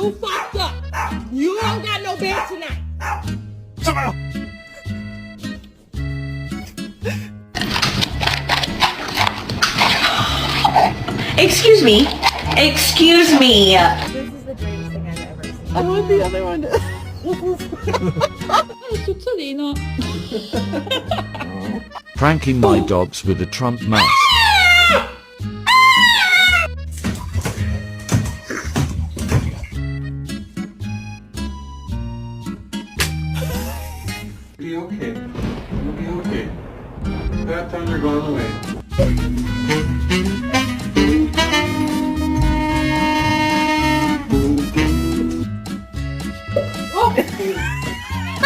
You fucked up. You don't got no bed tonight. Excuse me. Excuse me. This is the greatest thing I've ever seen. I want the other one. Pranking my dogs with a Trump mask. Be okay. You'll be okay. Bad times are going away.